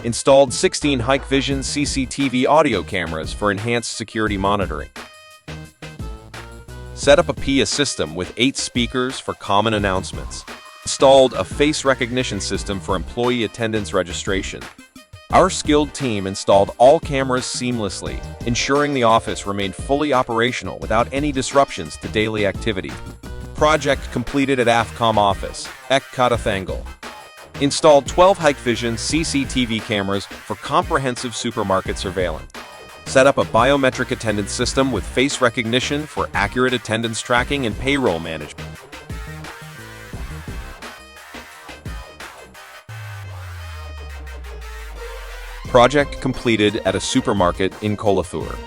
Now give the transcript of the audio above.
Installed 16 Hikvision CCTV audio cameras for enhanced security monitoring. Set up a PA system with 8 speakers for common announcements. Installed a face recognition system for employee attendance registration. Our skilled team installed all cameras seamlessly, ensuring the office remained fully operational without any disruptions to daily activity. Project completed at AFCOM office, Ekkatathangal. Installed 12 Hikvision CCTV cameras for comprehensive supermarket surveillance. Set up a biometric attendance system with face recognition for accurate attendance tracking and payroll management. Project completed at a supermarket in Kolathur.